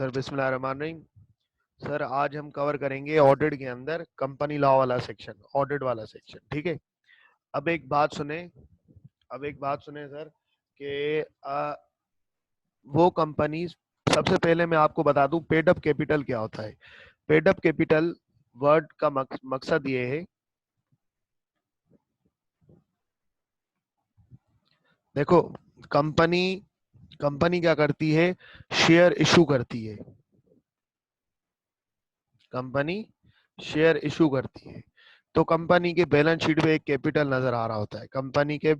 Sir बिस्मिल्लाहिर्रहमानिर्रहीम। Sir आज हम कवर करेंगे ऑडिट के अंदर कंपनी लॉ वाला सेक्शन, ऑडिट वाला सेक्शन। ठीक है। अब एक बात सुने अब एक बात सुने सर कि वो कंपनी, सबसे पहले मैं आपको बता दूं पेड अप कैपिटल क्या होता है। पेड अप कैपिटल वर्ड का मकसद ये है, देखो, कंपनी कंपनी क्या करती है, शेयर इशू करती है। कंपनी शेयर इशू करती है तो कंपनी के बैलेंस शीट पे एक कैपिटल नजर आ रहा होता है। कंपनी के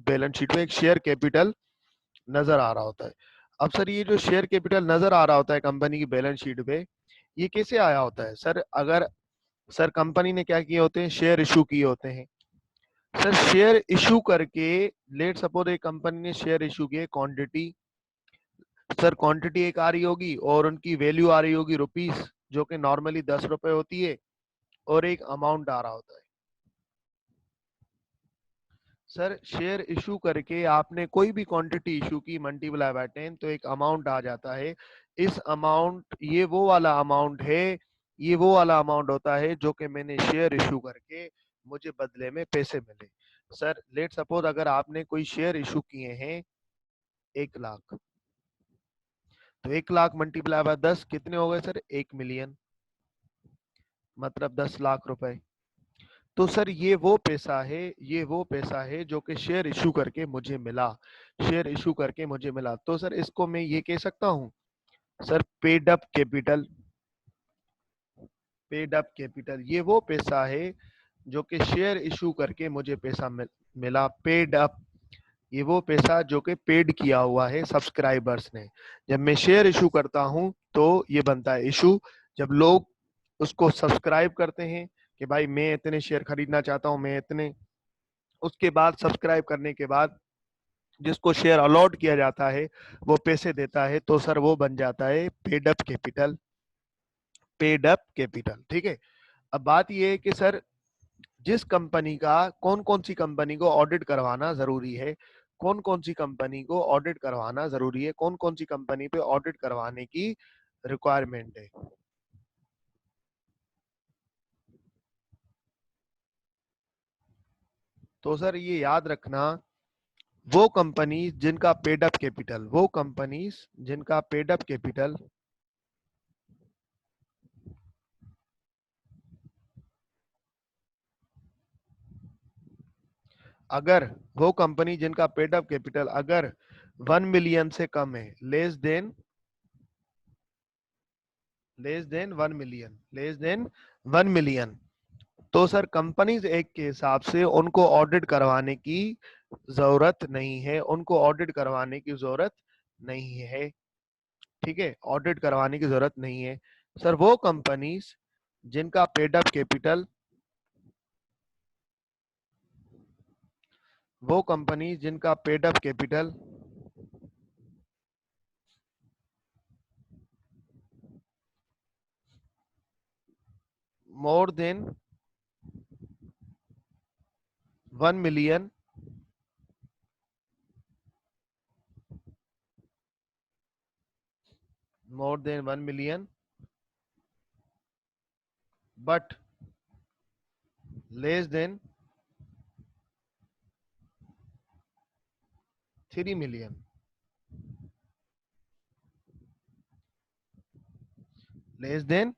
बैलेंस शीट पे एक शेयर कैपिटल नजर आ रहा होता है। अब सर ये जो शेयर कैपिटल नजर आ रहा होता है कंपनी की बैलेंस शीट पे, ये कैसे आया होता है सर? अगर सर कंपनी ने क्या किए होते हैं, शेयर इशू किए होते हैं। सर शेयर इशू करके, लेट सपोज एक कंपनी ने शेयर इशू किए क्वांटिटी, सर क्वांटिटी एक आ रही होगी और उनकी वैल्यू आ रही होगी रुपीस, जो कि नॉर्मली 10 रुपए होती है, और एक अमाउंट आ रहा होता है। सर शेयर इशू करके आपने कोई भी क्वांटिटी इशू की, मल्टीप्लाई बाय 10, तो एक अमाउंट आ जाता है। इस अमाउंट, ये वो वाला अमाउंट होता है जो कि मैंने शेयर इशू करके मुझे बदले में पैसे मिले। सर लेट सपोज अगर आपने कोई शेयर इशू किए हैं 1 लाख, तो 1 लाख मल्टीप्लाई बाय 10 कितने हो गए सर? 1 मिलियन, मतलब 10 लाख रुपए। तो सर ये वो पैसा है जो कि शेयर इशू करके मुझे मिला, शेयर इशू करके मुझे मिला। तो सर इसको मैं ये कह सकता हूँ sir, paid up capital. Paid up capital ये वो पैसा है जो कि शेयर इशू करके मुझे पैसा मिला। पेड अप ये वो पैसा जो कि पेड किया हुआ है सब्सक्राइबर्स ने। जब मैं शेयर इशू करता हूं तो ये बनता है इशू। जब लोग उसको सब्सक्राइब करते हैं कि भाई मैं इतने शेयर खरीदना चाहता हूं, मैं इतने, उसके बाद सब्सक्राइब करने के बाद जिसको शेयर अलॉट किया जाता है वो पैसे देता है, तो सर वो बन जाता है paid up capital. Paid up capital, ठीक है। अब बात ये है कि सर जिस कंपनी का, कौन कौन सी कंपनी को ऑडिट करवाना जरूरी है, कौन कौन सी कंपनी को ऑडिट करवाना जरूरी है, कौन कौन सी कंपनी पे ऑडिट करवाने की रिक्वायरमेंट है। तो सर ये याद रखना, वो कंपनी जिनका पेड अप कैपिटल, वो कंपनीज जिनका पेड अप कैपिटल, अगर वो कंपनी जिनका पेड अप कैपिटल अगर 1 मिलियन से कम है, लेस देन 1 मिलियन, तो सर कंपनीज एक्ट के हिसाब से उनको ऑडिट करवाने की जरूरत नहीं है, उनको ऑडिट करवाने की जरूरत नहीं है। ठीक है, ऑडिट करवाने की जरूरत नहीं है। सर जिनका पेड अप कैपिटल वो कंपनीज जिनका paid up capital more than 1 million, more than 1 million, but less than 3 million, less than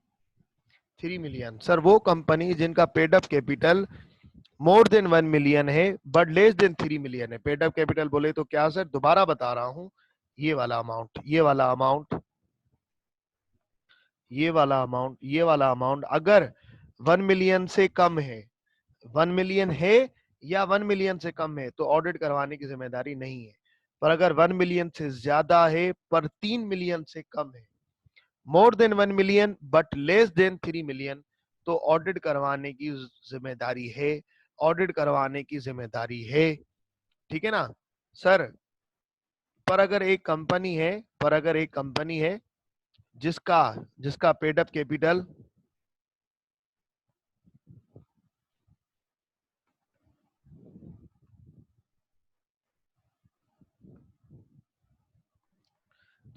3 million. Sir वो कंपनी जिनका paid up capital more than 1 million है बट लेस देन 3 मिलियन है। Paid up capital बोले तो क्या sir? दोबारा बता रहा हूं, ये वाला अमाउंट अगर 1 मिलियन से कम है, 1 मिलियन है या 1 मिलियन से कम है, तो ऑडिट करवाने की जिम्मेदारी नहीं है। पर अगर 1 मिलियन से ज्यादा है पर 3 मिलियन से कम है, more than 1 million but less than 3 million, तो ऑडिट करवाने की जिम्मेदारी है, ऑडिट करवाने की जिम्मेदारी है। ठीक है ना सर? पर अगर एक कंपनी है जिसका जिसका पेड अप कैपिटल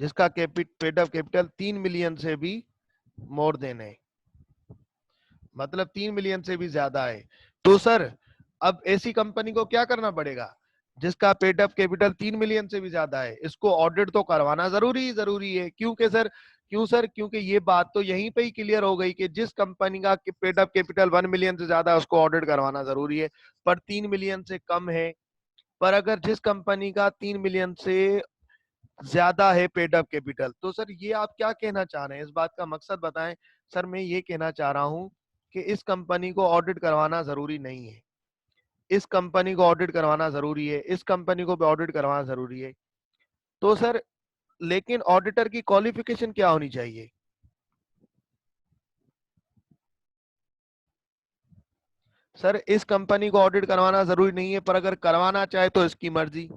जिसका पेड अप कैपिटल 3 मिलियन से भी मोर देन है, मतलब 3 मिलियन से भी ज्यादा है। तो सर अब ऐसी कंपनी को क्या करना पड़ेगा जिसका पेड अप कैपिटल 3 मिलियन से भी ज्यादा है? इसको ऑडिट तो करवाना जरूरी है। क्योंकि सर क्यों सर? क्योंकि ये बात तो यहीं पे ही क्लियर हो गई कि जिस कंपनी का पेड अप कैपिटल 1 मिलियन से ज्यादा है उसको ऑडिट करवाना जरूरी है, पर 3 मिलियन से कम है। पर अगर जिस कंपनी का 3 मिलियन से ज्यादा है पेड अप कैपिटल, तो सर ये आप क्या कहना चाह रहे हैं? इस बात का मकसद बताएं। सर मैं ये कहना चाह रहा हूं कि इस कंपनी को ऑडिट करवाना जरूरी नहीं है, इस कंपनी को ऑडिट करवाना जरूरी है, इस कंपनी को भी ऑडिट करवाना जरूरी है। तो सर लेकिन ऑडिटर की क्वालिफिकेशन क्या होनी चाहिए? सर इस कंपनी को ऑडिट करवाना जरूरी नहीं है, पर अगर करवाना चाहे तो इसकी मर्जी,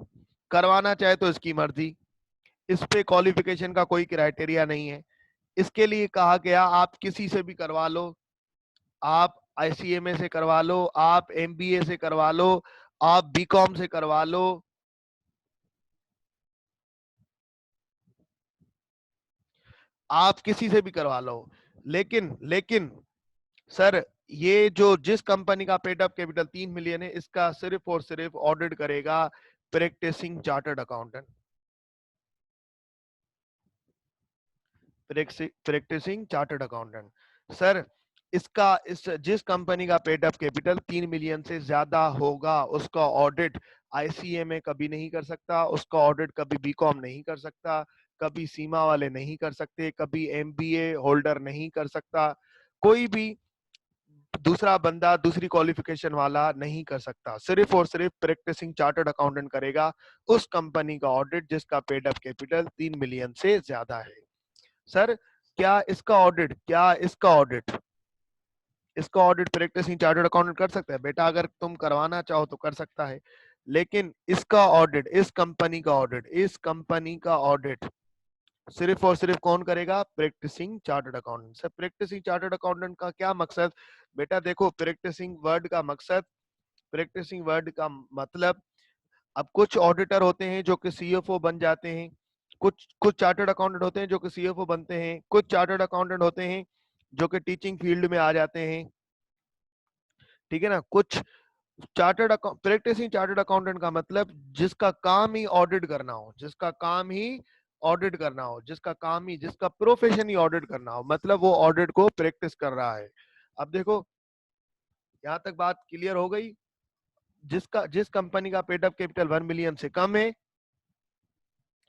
करवाना चाहे तो इसकी मर्जी। इस पे क्वालिफिकेशन का कोई क्राइटेरिया नहीं है। इसके लिए कहा गया आप किसी से भी करवा लो, आप आईसीएमए से करवा लो, आप एमबीए से करवा लो, आप बीकॉम से करवा लो, आप किसी से भी करवा लो। लेकिन लेकिन सर ये जो जिस कंपनी का पेड अप कैपिटल 3 मिलियन है, इसका सिर्फ और सिर्फ ऑडिट करेगा practising chartered accountant. Practising chartered accountant sir, इसका इस जिस कंपनी का पेड अप कैपिटल 3 मिलियन से ज्यादा होगा उसका ऑडिट आईसीएमए कभी नहीं कर सकता, उसका ऑडिट कभी बीकॉम नहीं कर सकता, कभी सीमा वाले नहीं कर सकते, कभी एमबीए होल्डर नहीं कर सकता, कोई भी दूसरा बंदा दूसरी क्वालिफिकेशन वाला नहीं कर सकता। सिर्फ और सिर्फ प्रैक्टिसिंग चार्टर्ड अकाउंटेंट करेगा उस कंपनी का ऑडिट जिसका पेड अप कैपिटल 3 मिलियन से ज्यादा है। सर क्या इसका ऑडिट प्रैक्टिसिंग चार्टर्ड अकाउंटेंट कर सकता है? बेटा अगर तुम करवाना चाहो तो कर सकता है, लेकिन इसका ऑडिट, इस कंपनी का ऑडिट सिर्फ और सिर्फ कौन करेगा? Practising chartered accountant. Sir practising chartered accountant का क्या मकसद? बेटा देखो, प्रैक्टिसिंग वर्ड का मतलब, अब कुछ ऑडिटर होते हैं जो कि सीएफओ बन जाते हैं, कुछ कुछ चार्टर्ड अकाउंटेंट होते हैं जो कि सीएफओ बनते हैं, कुछ चार्टर्ड अकाउंटेंट होते हैं जो कि टीचिंग फील्ड में आ जाते हैं, ठीक है ना। कुछ chartered account practising chartered accountant का मतलब जिसका काम ही ऑडिट करना हो, जिसका प्रोफेशन ही ऑडिट करना हो, मतलब वो ऑडिट को प्रैक्टिस कर रहा है। अब देखो, यहां तक बात क्लियर हो गई। जिस कंपनी का पेड अप कैपिटल 1 मिलियन से कम है,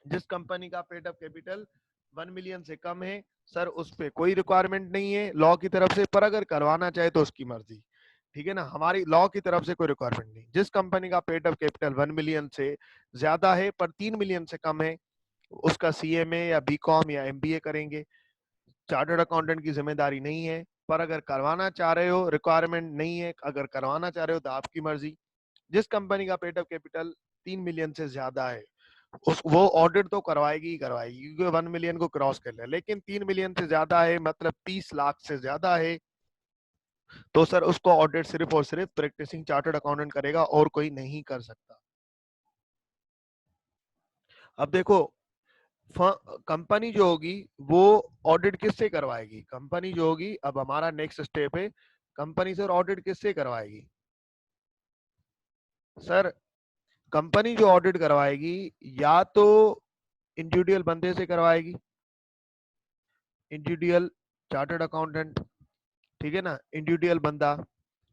जिस कंपनी का पेड अप कैपिटल 1 मिलियन से कम है, सर उस पे कोई रिक्वायरमेंट नहीं है लॉ की तरफ से, पर अगर करवाना चाहे तो उसकी मर्जी, ठीक है ना। हमारी लॉ की तरफ से कोई रिक्वायरमेंट नहीं। जिस कंपनी का पेड अप कैपिटल 1 मिलियन से ज्यादा है पर 3 मिलियन से कम है, उसका सीएमए या बीकॉम या एमबीए करेंगे, चार्टर्ड अकाउंटेंट की जिम्मेदारी नहीं है। पर अगर करवाना चाह रहे हो, रिक्वायरमेंट नहीं है, अगर करवाना चाह रहे हो तो आपकी मर्जी। जिस कंपनी का पेड अप कैपिटल 3 मिलियन से ज्यादा है उस वो ऑडिट तो करवाएगी ही करवाएगी, क्योंकि 1 मिलियन को क्रॉस कर लिया। लेकिन 3 मिलियन से ज्यादा है, मतलब 30 लाख से ज्यादा है, तो सर उसको ऑडिट सिर्फ और सिर्फ प्रैक्टिसिंग चार्टर्ड अकाउंटेंट करेगा और कोई नहीं कर सकता। अब देखो, कंपनी जो होगी वो ऑडिट किससे करवाएगी? कंपनी जो होगी, अब हमारा नेक्स्ट स्टेप है, कंपनी सर ऑडिट किससे करवाएगी? सर कंपनी जो ऑडिट करवाएगी या तो इंडिविजुअल बंदे से करवाएगी, इंडिविजुअल चार्टर्ड अकाउंटेंट, ठीक है ना, इंडिविजुअल बंदा,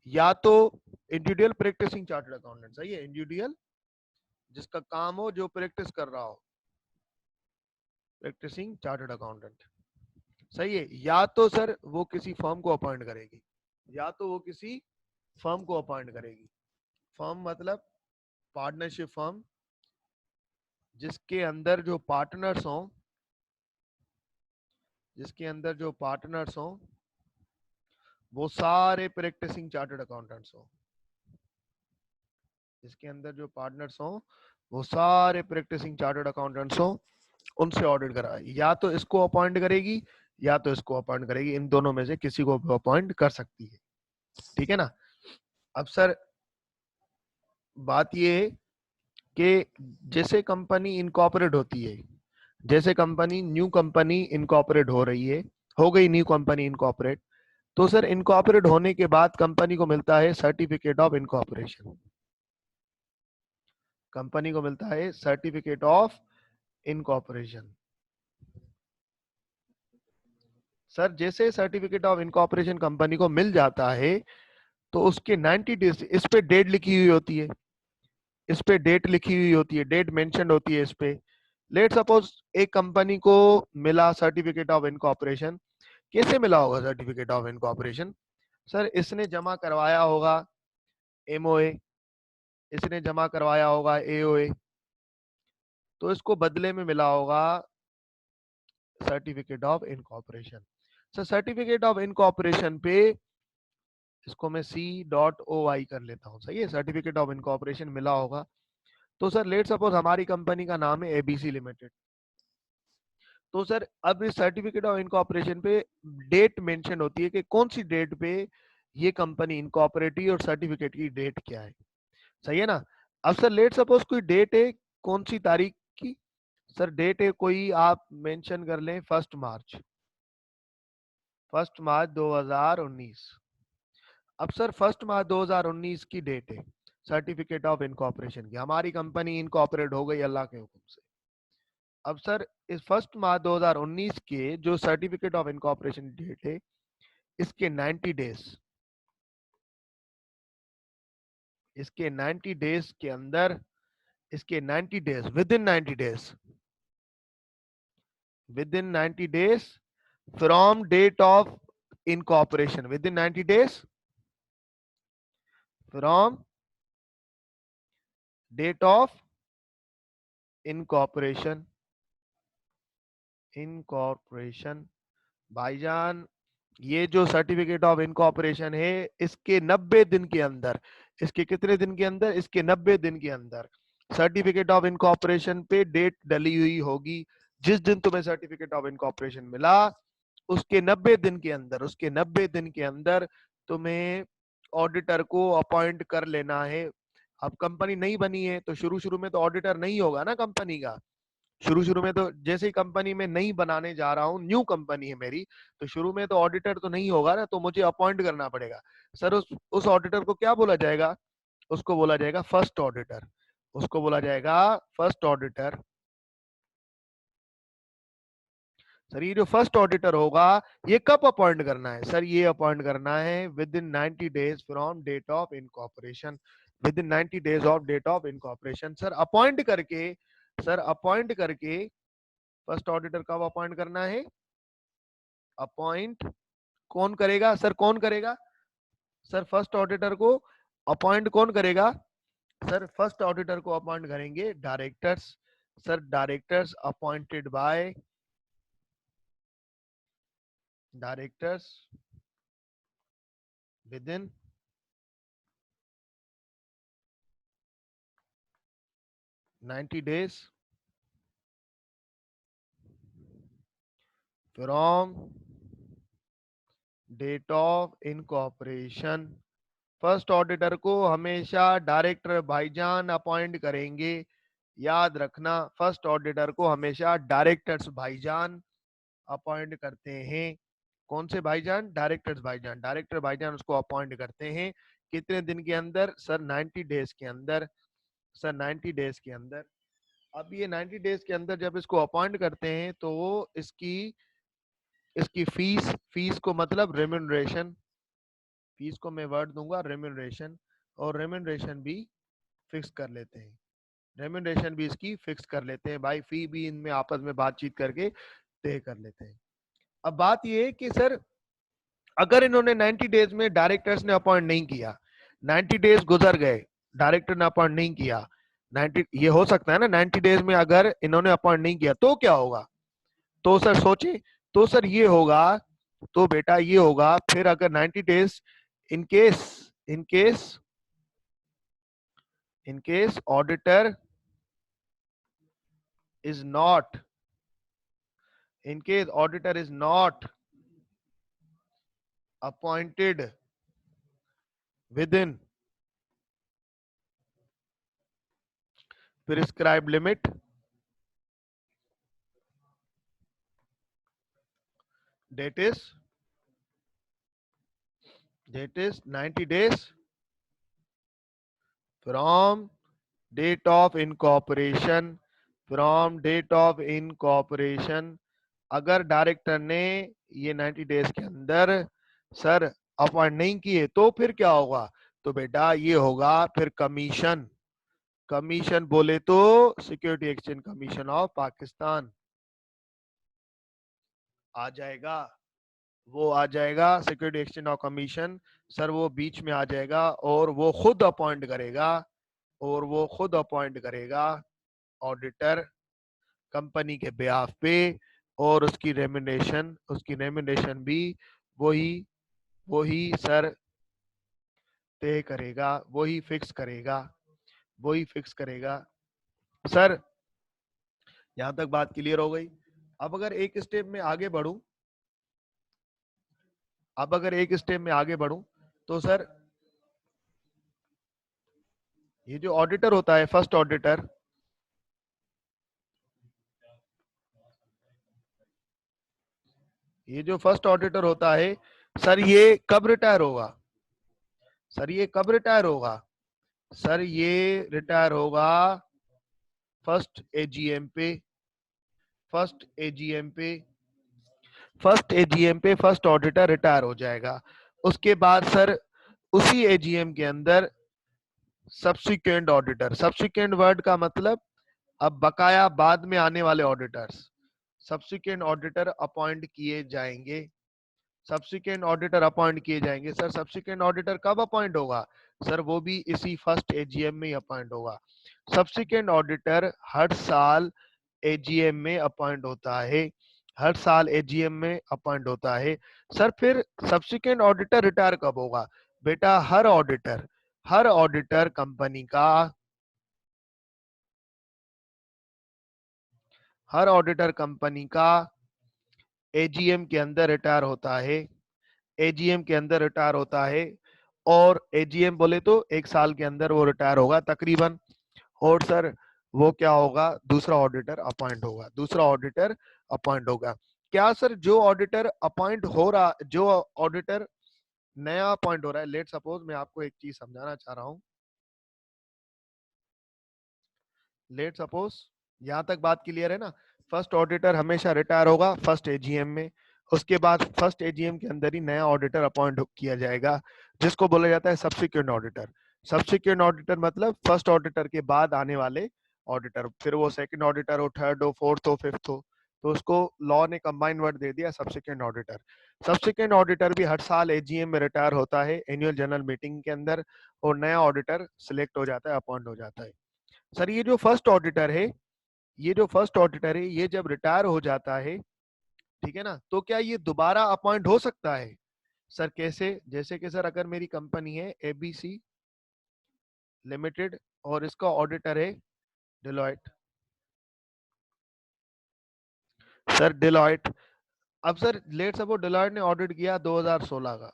या तो इंडिविजुअल प्रैक्टिसिंग चार्टर्ड अकाउंटेंट, सही है, इंडिविजुअल जिसका काम हो, जो प्रैक्टिस कर रहा हो, प्रैक्टिसिंग चार्टर्ड अकाउंटेंट, सही है। या तो सर वो किसी फर्म को अपॉइंट करेगी, या तो वो किसी फर्म को अपॉइंट करेगी। फर्म मतलब पार्टनरशिप फर्म, जिसके अंदर जो पार्टनर्स हों, जिसके अंदर जो पार्टनर्स हों वो सारे प्रैक्टिसिंग चार्टर्ड अकाउंटेंट्स हों, जिसके अंदर जो पार्टनर्स हों वो सारे प्रैक्टिसिंग चार्टर्ड अकाउंटेंट्स हों, उनसे ऑडिट कराए। या तो इसको अपॉइंट करेगी या तो इसको अपॉइंट करेगी, इन दोनों में से किसी को अपॉइंट कर सकती है, ठीक है ना। अब सर बात ये है कि जैसे कंपनी इनकॉर्पोरेट होती है, जैसे कंपनी न्यू कंपनी इनकॉर्पोरेट हो रही है, हो गई न्यू कंपनी इनकॉर्पोरेट, तो सर इनकॉर्पोरेट होने के बाद कंपनी को मिलता है सर्टिफिकेट ऑफ इनकॉर्पोरेशन। कंपनी को मिलता है सर्टिफिकेट ऑफ इनकॉर्पोरेशन। सर जैसे सर्टिफिकेट ऑफ इनकॉर्पोरेशन कंपनी को मिल जाता है तो उसके 90 डेज, इस पे डेट लिखी हुई होती है, इस पे डेट लिखी हुई होती है, डेट मेंशन होती है इस पे। लेट सपोज एक कंपनी को मिला सर्टिफिकेट ऑफ इनकॉर्पोरेशन। कैसे मिला होगा सर्टिफिकेट ऑफ इनकॉर्पोरेशन? सर इसने जमा करवाया होगा एमओए, इसने जमा करवाया होगा एओए, तो इसको बदले में मिला होगा certificate of incorporation. Sir certificate of incorporation पे इसको मैं C.OI कर लेता हूँ, सही है। सर्टिफिकेट ऑफ इनकॉर्पोरेशन मिला होगा, तो सर लेट सपोज हमारी कंपनी का नाम है एबीसी लिमिटेड। तो सर अब इस सर्टिफिकेट ऑफ इनकॉर्पोरेशन पे डेट मेंशन होती है कि कौन सी डेट पे ये कंपनी इनकॉर्पोरेट हुई और सर्टिफिकेट की डेट क्या है, सही है ना। अब सर लेट सपोज कोई डेट है, कौन सी तारीख की? सर डेट है कोई, आप मेंशन कर लें 1 मार्च, 1 मार्च 2019। अब सर 1 मार्च 2019 की डेट है सर्टिफिकेट ऑफ इनकॉर्पोरेशन की, हमारी कंपनी इनकॉर्पोरेट हो गई अल्लाह के हुक्म से। अब सर इस 1 मार्च 2019 के जो सर्टिफिकेट ऑफ इनकॉर्पोरेशन डेट है, इसके 90 डेज, इसके 90 डेज के अंदर, इसके 90 days, within 90 days, within 90 days from date of incorporation, within 90 days from date of incorporation, incorporation भाईजान, ये जो सर्टिफिकेट ऑफ इनकॉर्पोरेशन है इसके 90 दिन के अंदर, इसके कितने दिन के अंदर? इसके 90 दिन के अंदर सर्टिफिकेट ऑफ इनकॉर्पोरेशन पे डेट डली हुई होगी। जिस दिन तुम्हें सर्टिफिकेट ऑफ इनकॉर्पोरेशन मिला उसके 90 दिन के अंदर, उसके 90 दिन के अंदर तुम्हें ऑडिटर को अपॉइंट कर लेना है। अब कंपनी नहीं बनी है तो शुरू शुरू में तो ऑडिटर नहीं होगा ना कंपनी का। शुरू शुरू में तो जैसे ही कंपनी में नहीं बनाने जा रहा हूँ, न्यू कंपनी है मेरी, तो शुरू में तो ऑडिटर तो नहीं होगा ना, तो मुझे अपॉइंट करना पड़ेगा। सर उस ऑडिटर को क्या बोला जाएगा? उसको बोला जाएगा फर्स्ट ऑडिटर, उसको बोला जाएगा फर्स्ट ऑडिटर। सर ये जो फर्स्ट ऑडिटर होगा ये कब अपॉइंट करना है? सर ये अपॉइंट करना है within 90 days from date of incorporation, within 90 days of date of incorporation. Sir appoint करके, सर अपॉइंट करके फर्स्ट ऑडिटर कब अपॉइंट करना है? अपॉइंट कौन करेगा? सर कौन करेगा? सर फर्स्ट ऑडिटर को अपॉइंट कौन करेगा? सर फर्स्ट ऑडिटर को अपॉइंट करेंगे directors. Sir directors appointed by, directors within 90 days from date of incorporation. First auditor को हमेशा डायरेक्टर भाईजान अपॉइंट करेंगे, याद रखना। फर्स्ट ऑडिटर को हमेशा डायरेक्टर्स भाईजान अपॉइंट करते हैं। कौन से भाईजान? डायरेक्टर्स भाईजान, डायरेक्टर भाईजान उसको अपॉइंट करते हैं। कितने दिन के अंदर? सर 90 डेज के अंदर, सर 90 डेज के अंदर। अब ये 90 डेज के अंदर जब इसको अपॉइंट करते हैं तो वो इसकी, इसकी फीस, फीस को मतलब रेम्यूनरेशन, फीस को मैं वर्ड दूंगा रेम्यूनरेशन, और रेम्यूनरेशन भी फिक्स कर लेते हैं, रेम्यूनरेशन भी इसकी फिक्स कर लेते हैं भाई, फी भी इनमें आपस में बातचीत करके तय कर लेते हैं। अब बात ये है कि सर अगर इन्होंने 90 डेज में डायरेक्टर्स ने अपॉइंट नहीं किया, 90 डेज गुजर गए, डायरेक्टर ने अपॉइंट नहीं किया, 90, ये हो सकता है ना 90 डेज में अगर इन्होंने अपॉइंट नहीं किया तो क्या होगा? तो सर सोचिए, तो सर ये होगा, तो बेटा ये होगा फिर अगर 90 days in case, in case, in case auditor is not, in case auditor is not appointed within prescribed limit, that is 90 days from date of incorporation. From date of incorporation. अगर director ने ये 90 days के अंदर sir appoint नहीं किए तो फिर क्या होगा? तो बेटा ये होगा फिर कमीशन। कमीशन बोले तो security exchange commission of Pakistan आ जाएगा। वो आ जाएगा security exchange of commission. Sir वो बीच में आ जाएगा और वो खुद अपॉइंट करेगा ऑडिटर कंपनी के बेहाफ पे। और उसकी रेम्युनेशन भी वही वही सर तय करेगा, वही फिक्स करेगा। सर यहां तक बात क्लियर हो गई। अब अगर एक स्टेप में आगे बढ़ूं तो सर ये जो ऑडिटर होता है फर्स्ट ऑडिटर, ये जो फर्स्ट ऑडिटर होता है सर ये कब रिटायर होगा? सर ये कब रिटायर होगा? सर ये रिटायर होगा फर्स्ट एजीएम पे। फर्स्ट एजीएम पे फर्स्ट ऑडिटर रिटायर हो जाएगा। उसके बाद सर उसी एजीएम के अंदर सब्सिक्वेंट ऑडिटर, सब्सिक्वेंट वर्ड का मतलब अब बकाया बाद में आने वाले ऑडिटर्स, सब्सिक्वेंट ऑडिटर अपॉइंट किए जाएंगे। सर सब्सिक्वेंट ऑडिटर कब अपॉइंट होगा? सर वो भी इसी फर्स्ट एजीएम में ही अपॉइंट होगा। सब्सिक्वेंट ऑडिटर हर साल एजीएम में अपॉइंट होता है, सर फिर सब्सिक्वेंट ऑडिटर रिटायर कब होगा? बेटा हर ऑडिटर कंपनी का एजीएम के अंदर रिटायर होता है। और एजीएम बोले तो एक साल के अंदर वो रिटायर होगा तकरीबन। और सर वो क्या होगा? दूसरा ऑडिटर अपॉइंट होगा। क्या सर जो ऑडिटर नया अपॉइंट हो रहा है, लेट सपोज मैं आपको एक चीज समझाना चाह रहा हूँ। लेट सपोज यहाँ तक बात क्लियर है ना? फर्स्ट ऑडिटर हमेशा रिटायर होगा फर्स्ट एजीएम में। उसके बाद फर्स्ट एजीएम के अंदर ही नया ऑडिटर अपॉइंट किया जाएगा जिसको बोला जाता है सब्सिक्वेंट ऑडिटर। सब्सिक्वेंट ऑडिटर मतलब फर्स्ट ऑडिटर के बाद आने वाले ऑडिटर, फिर वो सेकंड ऑडिटर हो, थर्ड हो, फोर्थ हो, फिफ्थ हो, तो उसको लॉ ने कंबाइन वर्ड दे दिया सब्सिक्वेंट ऑडिटर। सब्सिक्वेंट ऑडिटर भी हर साल एजीएम में रिटायर होता है एनुअल जनरल मीटिंग के अंदर, और नया ऑडिटर सिलेक्ट हो जाता है, अपॉइंट हो जाता है। सर ये जो फर्स्ट ऑडिटर है ये जब रिटायर हो जाता है, ठीक है ना, तो क्या ये दोबारा अपॉइंट हो सकता है? सर कैसे? जैसे कि सर अगर मेरी कंपनी है एबीसी लिमिटेड और इसका ऑडिटर है डिलॉयट। सर डिलॉयट, अब सर लेट सपोज डिलॉयट ने ऑडिट किया 2016 का।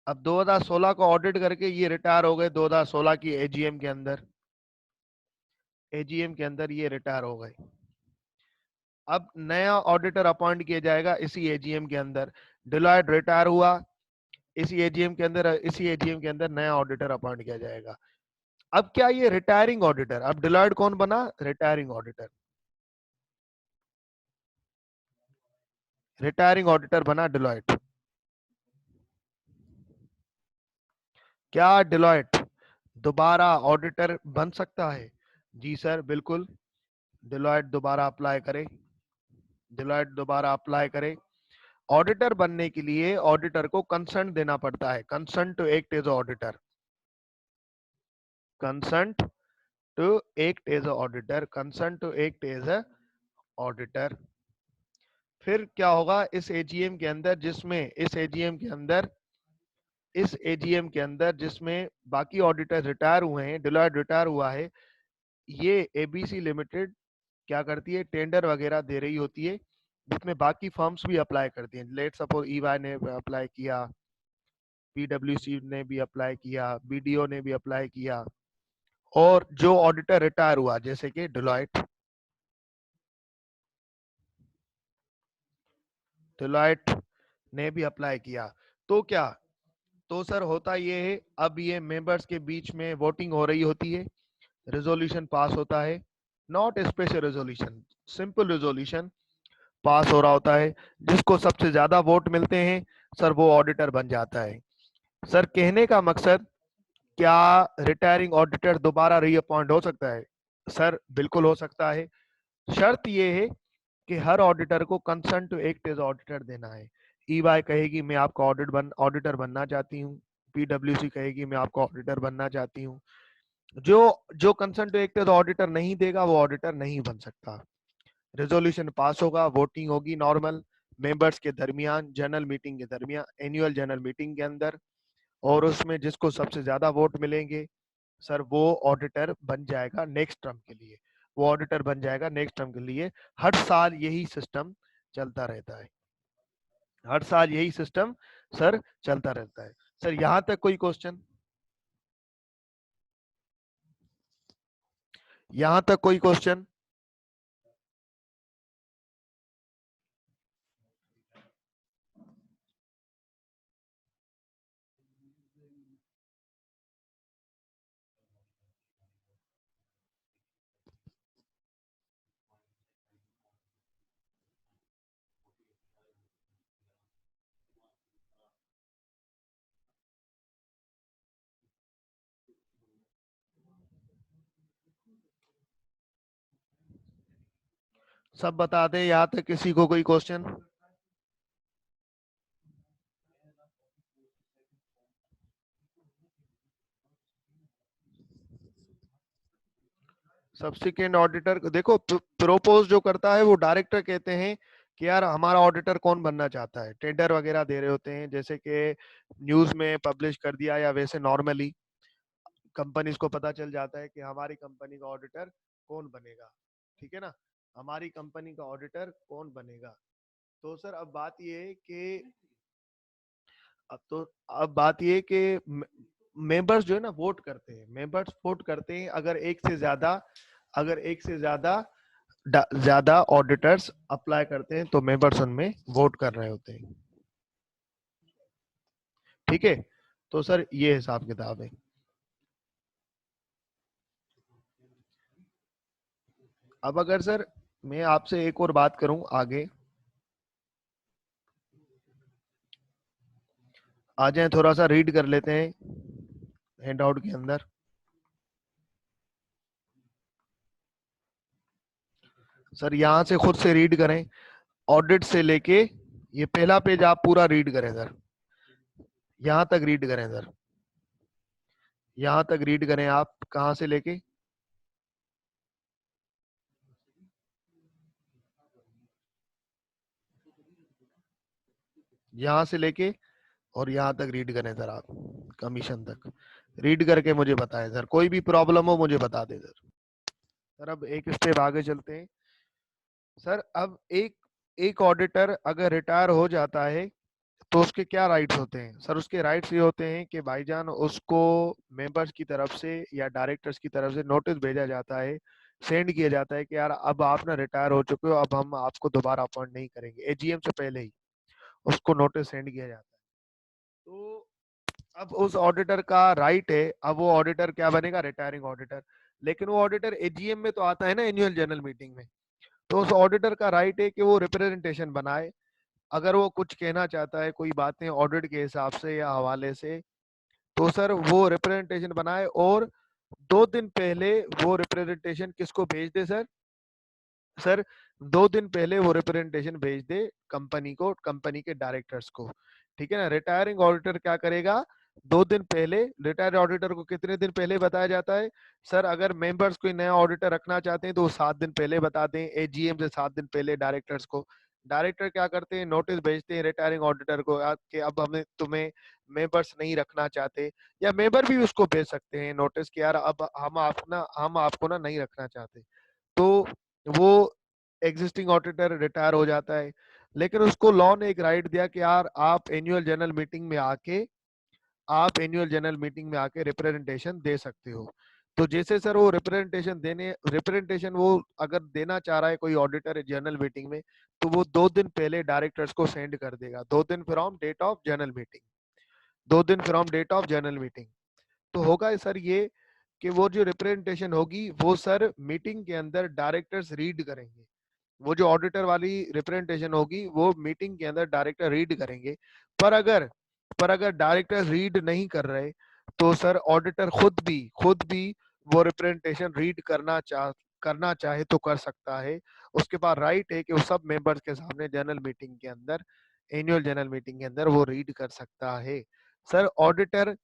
अब 2016 को ऑडिट करके ये रिटायर हो गए 2016 की एजीएम के अंदर ये रिटायर हो गए। अब नया ऑडिटर अपॉइंट किया जाएगा इसी एजीएम के अंदर। डिलॉयट रिटायर हुआ, इसी एजीएम के अंदर नया ऑडिटर अपॉइंट किया जाएगा। अब क्या ये रिटायरिंग ऑडिटर, अब डिलॉयट कौन बना? रिटायरिंग ऑडिटर बना डिलॉयट। क्या डिलॉयट दोबारा ऑडिटर बन सकता है? जी सर बिल्कुल। डिलॉयट दोबारा अप्लाई करे। ऑडिटर बनने के लिए ऑडिटर को कंसर्न देना पड़ता है, concern to act as auditor, concern to act as auditor. फिर क्या होगा इस एजीएम के अंदर, जिसमें बाकी ऑडिटर रिटायर हुए हैं, डिलॉयट रिटायर हुआ है, ये एबीसी लिमिटेड क्या करती है? टेंडर वगैरह दे रही होती है जिसमें बाकी फर्म्स भी अप्लाई करती हैं। लेट सपोज ईवाई ने अप्लाई किया, पीडब्ल्यूसी ने भी अप्लाई किया, बीडीओ ने भी अप्लाई किया, और जो ऑडिटर रिटायर हुआ जैसे कि डिलॉयट, डिलॉयट ने भी अप्लाई किया। तो क्या, तो सर होता ये है, अब ये मेंबर्स के बीच में वोटिंग हो रही होती है, रेजोल्यूशन पास होता है, not special resolution, simple resolution pass हो रहा होता है। जिसको सबसे ज्यादा वोट मिलते हैं सर वो ऑडिटर बन जाता है। सर कहने का मकसद, क्या रिटायरिंग ऑडिटर दोबारा रीअपॉइंट हो सकता है? सर बिल्कुल हो सकता है। शर्त ये है कि हर ऑडिटर को concern to act as auditor देना है। ईवाई कहेगी मैं आपका ऑडिटर बनना चाहती हूँ, पीडब्ल्यूसी कहेगी मैं आपका ऑडिटर बनना चाहती हूँ। जो जो concern to act as auditor नहीं देगा वो ऑडिटर नहीं बन सकता। रेजोल्यूशन पास होगा, वोटिंग होगी नॉर्मल मेंबर्स के दरमियान, जनरल मीटिंग के दरमियान, एनुअल जनरल मीटिंग के अंदर, और उसमें जिसको सबसे ज्यादा वोट मिलेंगे सर वो ऑडिटर बन जाएगा नेक्स्ट टर्म के लिए, वो ऑडिटर बन जाएगा नेक्स्ट टर्म के लिए। हर साल यही सिस्टम चलता रहता है, हर साल यही सिस्टम सर चलता रहता है। सर यहां तक कोई क्वेश्चन? यहां तक कोई क्वेश्चन? सब बता दें, यहां तक किसी को कोई क्वेश्चन? सब्सिक्वेंट ऑडिटर देखो, प्रोपोज जो करता है वो डायरेक्टर कहते हैं कि यार हमारा ऑडिटर कौन बनना चाहता है, टेंडर वगैरह दे रहे होते हैं, जैसे कि न्यूज में पब्लिश कर दिया, या वैसे नॉर्मली कंपनीज को पता चल जाता है कि हमारी कंपनी का ऑडिटर कौन बनेगा, ठीक है ना, हमारी कंपनी का ऑडिटर कौन बनेगा। तो सर अब बात ये है कि, अब बात ये है कि मेंबर्स जो है ना वोट करते हैं, मेंबर्स वोट करते हैं, अगर एक से ज्यादा ऑडिटर्स अप्लाई करते हैं तो मेंबर्स उनमें वोट कर रहे होते हैं, ठीक है। तो सर ये हिसाब किताब है। अब अगर सर मैं आपसे एक और बात करूं आगे, आ जाए थोड़ा सा रीड कर लेते हैं हैंड आउट के अंदर। सर यहाँ से खुद से रीड करें, ऑडिट से लेके ये पहला पेज आप पूरा रीड करें सर, यहाँ तक रीड करें सर, यहाँ तक रीड करें आप, कहाँ से लेके, यहाँ से लेके और यहाँ तक रीड करें सर आप, कमीशन तक रीड करके मुझे बताएं सर, कोई भी प्रॉब्लम हो मुझे बता दें सर। सर अब एक स्टेप आगे चलते हैं। सर अब एक ऑडिटर अगर रिटायर हो जाता है तो उसके क्या राइट्स होते हैं? सर उसके राइट्स ये होते हैं कि भाईजान उसको मेंबर्स की तरफ से या डायरेक्टर्स की तरफ से नोटिस भेजा जाता है, सेंड किया जाता है कि यार अब आप ना रिटायर हो चुके हो, अब हम आपको दोबारा अपॉइंट नहीं करेंगे, एजीएम से पहले ही उसको नोटिस सेंड किया जाता है। तो अब उस ऑडिटर का राइट है, अब वो ऑडिटर क्या बनेगा? Retiring auditor. लेकिन वो ऑडिटर एजीएम में तो आता है ना, एनुअल जनरल मीटिंग में, तो उस ऑडिटर का राइट है कि वो रिप्रेजेंटेशन बनाए, अगर वो कुछ कहना चाहता है कोई बातें ऑडिट के हिसाब से या हवाले से, तो सर वो रिप्रेजेंटेशन बनाए, और 2 दिन पहले वो रिप्रेजेंटेशन किसको भेज दे सर? सर 2 दिन पहले वो रिप्रेजेंटेशन भेज दे कंपनी को, कंपनी के डायरेक्टर्स को, ठीक है ना। रिटायरिंग ऑडिटर क्या करेगा? 2 दिन पहले, रिटायर्ड ऑडिटर को कितने दिन पहले बताया जाता है? सर अगर मेंबर्स कोई नया ऑडिटर रखना चाहते हैं तो 7 दिन पहले बता दें, एजीएम से 7 दिन पहले डायरेक्टर्स को। डायरेक्टर क्या करते हैं? नोटिस भेजते हैं रिटायरिंग ऑडिटर को कि अब हमें तुम्हें मेंबर्स नहीं रखना चाहते, या मेंबर भी उसको भेज सकते हैं नोटिस कि यार अब हम आपको ना नहीं रखना चाहते। तो वो एग्जिस्टिंग ऑडिटर रिटायर हो जाता है, लेकिन उसको लॉ ने एक राइट दिया कि यार आप एनुअल जनरल मीटिंग में आके रिप्रेजेंटेशन दे सकते हो। तो जैसे सर वो रिप्रेजेंटेशन वो अगर देना चाह रहा है कोई ऑडिटर जनरल मीटिंग में, तो वो 2 दिन पहले डायरेक्टर्स को सेंड कर देगा, 2 दिन from date of general meeting, 2 दिन from date of general meeting. तो होगा सर ये कि वो जो रिप्रेजेंटेशन होगी वो सर मीटिंग के अंदर डायरेक्टर्स रीड करेंगे। वो जो ऑडिटर वाली रिप्रेजेंटेशन होगी वो मीटिंग के अंदर डायरेक्टर रीड करेंगे। पर अगर डायरेक्टर रीड नहीं कर रहे, तो सर ऑडिटर खुद भी वो रिप्रेजेंटेशन रीड करना चाहे तो कर सकता है। उसके पास राइट है कि वो सब मेंबर्स के सामने जनरल मीटिंग के अंदर, एनुअल जनरल मीटिंग के अंदर वो रीड कर सकता है। सर ऑडिटर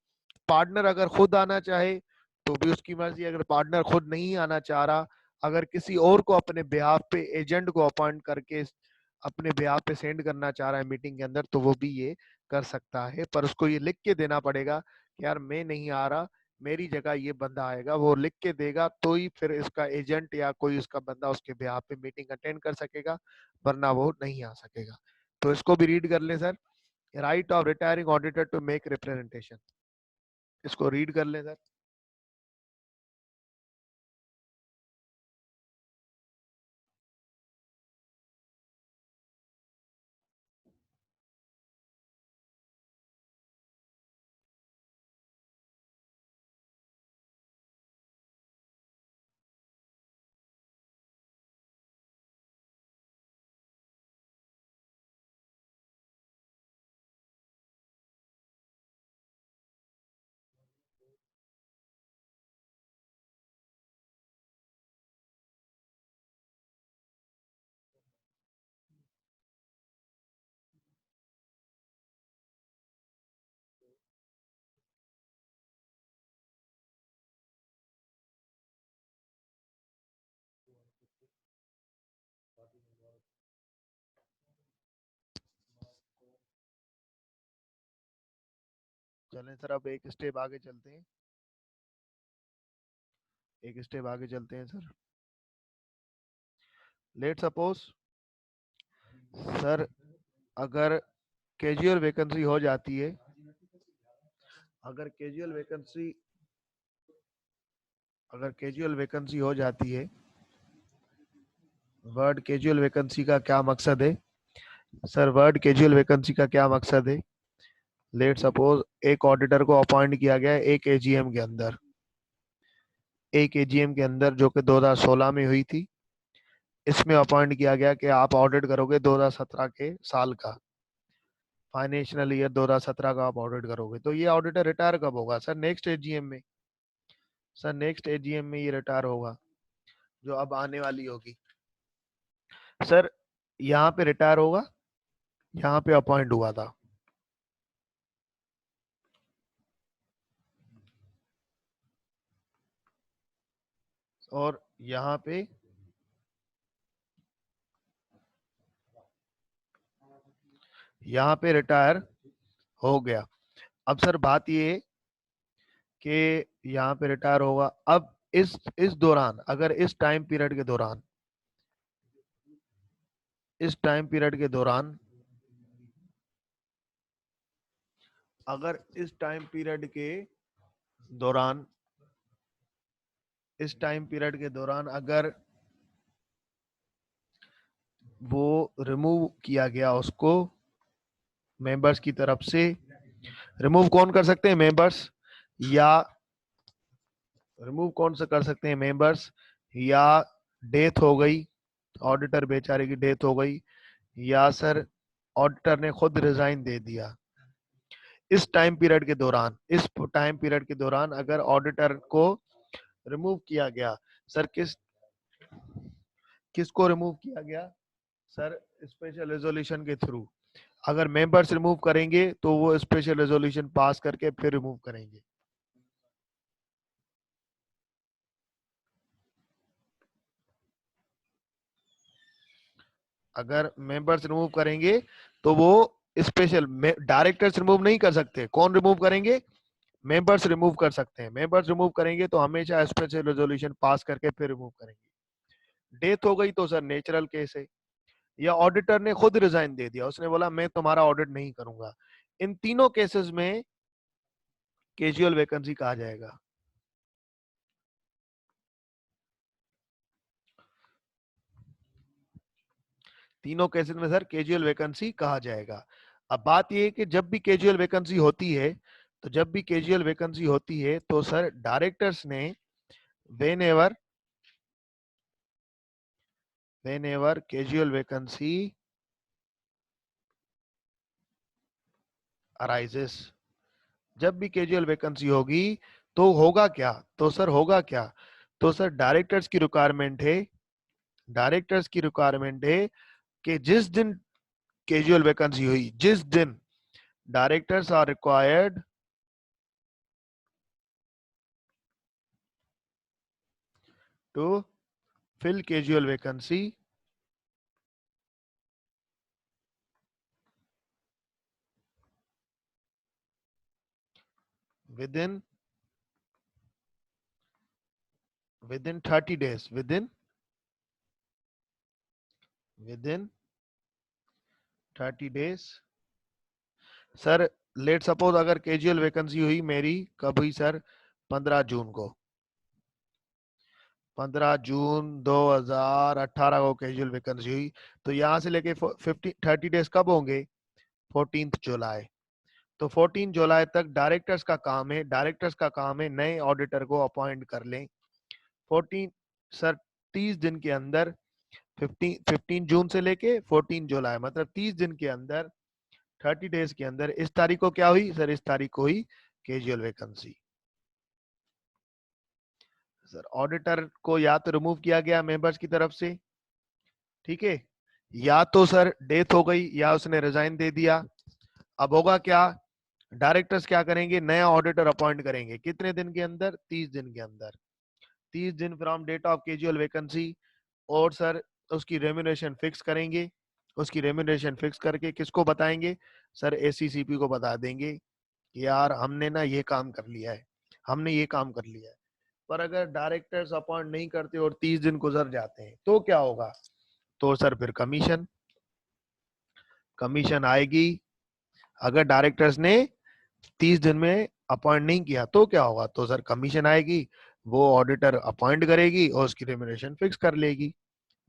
पार्टनर अगर खुद आना चाहे तो भी उसकी मर्जी, अगर पार्टनर खुद नहीं आना चाह रहा, अगर किसी और को अपने बिहाफ पे एजेंट को अपॉइंट करके अपने बिहाफ पे सेंड करना चाह रहा है मीटिंग के अंदर, तो वो भी ये कर सकता है। पर उसको ये लिख के देना पड़ेगा कि यार मैं नहीं आ रहा, मेरी जगह ये बंदा आएगा। वो लिख के देगा तो ही फिर इसका एजेंट या कोई उसका बंदा उसके बिहाफ पे मीटिंग अटेंड कर सकेगा, वरना वो नहीं आ सकेगा। तो इसको भी रीड कर ले sir, right of retiring auditor to make representation. इसको रीड कर ले सर। चलें सर, अब एक स्टेप आगे चलते हैं, एक स्टेप आगे चलते हैं सर। लेट सपोज सर, अगर कैजुअल वैकेंसी हो जाती है, अगर कैजुअल वैकेंसी अगर कैजुअल वैकेंसी हो जाती है, वर्ड कैजुअल वैकेंसी का क्या मकसद है सर? वर्ड कैजुअल वैकेंसी का क्या मकसद है? लेट सपोज एक ऑडिटर को अपॉइंट किया गया है एक एजीएम के अंदर, एक एजीएम के अंदर जो कि 2016 में हुई थी। इसमें अपॉइंट किया गया कि आप ऑडिट करोगे 2017 के साल का, फाइनेंशियल ईयर 2017 का आप ऑडिट करोगे। तो ये ऑडिटर रिटायर कब होगा सर? नेक्स्ट एजीएम में। सर नेक्स्ट एजीएम में ये रिटायर होगा, जो अब आने वाली होगी। सर यहाँ पे रिटायर होगा, यहाँ पे अपॉइंट हुआ था, और यहाँ पे रिटायर हो गया। अब सर बात ये कि यहाँ पे रिटायर होगा। अब इस दौरान, अगर इस टाइम पीरियड के दौरान, इस टाइम पीरियड के दौरान अगर इस टाइम पीरियड के दौरान इस टाइम पीरियड के दौरान अगर वो रिमूव किया गया उसको मेंबर्स की तरफ से, रिमूव कौन कर सकते हैं? मेंबर्स। या रिमूव कौन से कर सकते हैं? मेंबर्स। या डेथ हो गई, ऑडिटर बेचारे की डेथ हो गई, या सर ऑडिटर ने खुद रिजाइन दे दिया। इस टाइम पीरियड के दौरान अगर ऑडिटर को रिमूव किया गया, सर किसको रिमूव किया गया सर? स्पेशल रेजोल्यूशन के थ्रू। अगर मेंबर्स रिमूव करेंगे तो वो स्पेशल रेजोल्यूशन पास करके फिर रिमूव करेंगे। अगर मेंबर्स रिमूव करेंगे तो वो स्पेशल, डायरेक्टर्स रिमूव नहीं कर सकते। कौन रिमूव करेंगे? मेंबर्स रिमूव कर सकते हैं। मेंबर्स रिमूव करेंगे तो हमेशा स्पेशल रेजोल्यूशन पास करके फिर रिमूव करेंगे। डेथ हो गई तो सर नेचुरल केस है, या ऑडिटर ने खुद रिजाइन दे दिया, उसने बोला मैं तुम्हारा ऑडिट नहीं करूंगा। इन तीनों केसेस में कैजुअल वैकेंसी कहा जाएगा। तीनों केसेस में सर कैजुअल वैकेंसी कहा जाएगा। अब बात ये है कि जब भी कैजुअल वैकेंसी होती है, तो जब भी कैजुअल वैकेंसी होती है तो सर डायरेक्टर्स ने whenever casual vacancy arises, जब भी कैजुअल वैकेंसी होगी तो होगा क्या, तो सर होगा क्या, तो सर डायरेक्टर्स की रिक्वायरमेंट है कि जिस दिन कैजुअल वैकेंसी हुई, जिस दिन directors are required to fill casual vacancy within 30 days, within 30 days। Sir let suppose अगर कैजुअल वैकेंसी हुई मेरी कब हुई सर, 15 जून को, 15 जून 2018 को कैजुअल वैकेंसी हुई, तो यहां से लेके 30 डेज कब होंगे, 14 जुलाई। तो 14 जुलाई तक डायरेक्टर्स का काम है, नए ऑडिटर को अपॉइंट कर लें। 14 सर 30 दिन के अंदर, 15 जून से लेके 14 जुलाई, मतलब 30 दिन के अंदर, 30 डेज के अंदर, इस तारीख को क्या हुई सर, इस तारीख को हुई कैजुअल वैकेंसी। सर ऑडिटर को या तो रिमूव किया गया मेंबर्स की तरफ से, ठीक है, या तो सर डेथ हो गई या उसने रिजाइन दे दिया। अब होगा क्या, डायरेक्टर्स क्या करेंगे, नया ऑडिटर अपॉइंट करेंगे, कितने दिन के अंदर, 30 दिन के अंदर, 30 दिन from date of casual vacancy. और सर उसकी रेम्यूनरेशन फिक्स करेंगे, उसकी रेम्यूनरेशन फिक्स करके किसको बताएंगे, सर एसीसीपी को बता देंगे कि यार हमने ना ये काम कर लिया है, हमने ये काम कर लिया है। पर अगर डायरेक्टर्स अपॉइंट नहीं करते और 30 दिन गुजर जाते हैं तो क्या होगा, तो सर फिर कमीशन आएगी। अगर डायरेक्टर्स ने 30 दिन में अपॉइंट नहीं किया तो क्या होगा, तो सर कमीशन आएगी, वो ऑडिटर अपॉइंट करेगी और उसकी रेम्यूनरेशन फिक्स कर लेगी।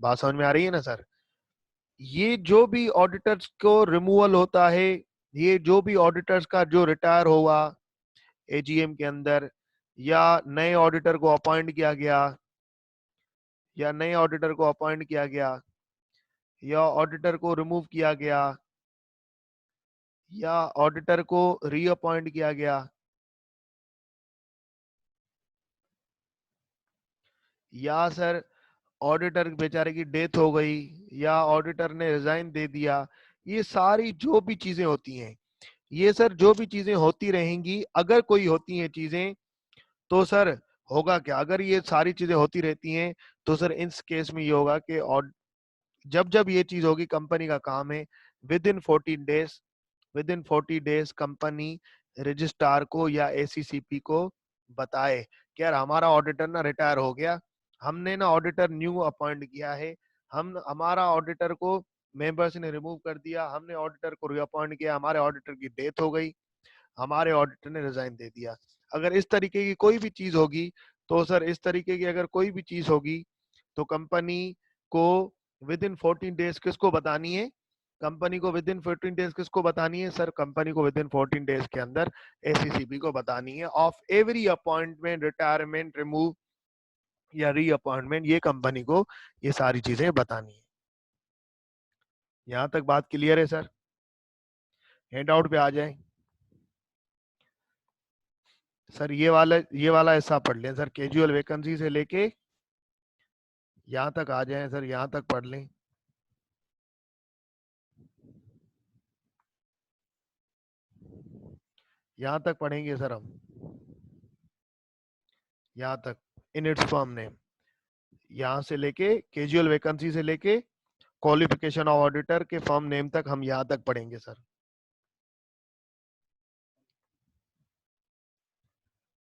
बात समझ में आ रही है ना सर। ये जो भी ऑडिटर्स को रिमूवल होता है, ये जो भी ऑडिटर्स का जो रिटायर हुआ एजीएम के अंदर, या नए ऑडिटर को अपॉइंट किया गया, या ऑडिटर को रिमूव किया गया, या ऑडिटर को रीअपॉइंट किया गया, या सर ऑडिटर बेचारे की डेथ हो गई, या ऑडिटर ने रिजाइन दे दिया, ये सारी जो भी चीजें होती हैं, ये सर जो भी चीजें होती रहेंगी, अगर कोई होती हैं चीजें, तो सर होगा क्या, अगर ये सारी चीजें होती रहती हैं तो सर इस केस में ये होगा कि और जब जब ये चीज होगी, कंपनी का काम है with in 40 days company registrar को या एसीसीपी को बताए कि यार हमारा ऑडिटर ना रिटायर हो गया, हमने ना ऑडिटर न्यू अपॉइंट किया है, हम हमारा ऑडिटर को मेंबर्स ने रिमूव कर दिया, हमने ऑडिटर को रीअपॉइंट किया, हमारे ऑडिटर की डेथ हो गई, हमारे ऑडिटर ने रिजाइन दे दिया। अगर इस तरीके की कोई भी चीज होगी, तो सर इस तरीके की अगर कोई भी चीज होगी तो कंपनी को विद इन 14 डेज किसको बतानी है, सर कंपनी को विद इन 14 डेज के अंदर एसीसीबी को बतानी है of every appointment, retirement, remove या रीअपॉइंटमेंट, ये कंपनी को ये सारी चीजें बतानी है। यहां तक बात क्लियर है सर। हैंड आउट पे आ जाए सर, ये वाला हिस्सा पढ़ लें सर, कैजुअल वैकेंसी से लेके यहां तक आ जाए सर, यहां तक पढ़ लें। यहां तक पढ़ेंगे सर हम, यहां तक इन इट्स फर्म नेम, यहां से लेके कैजुअल वैकेंसी से लेके क्वालिफिकेशन ऑफ ऑडिटर के फर्म नेम तक हम यहां तक पढ़ेंगे सर।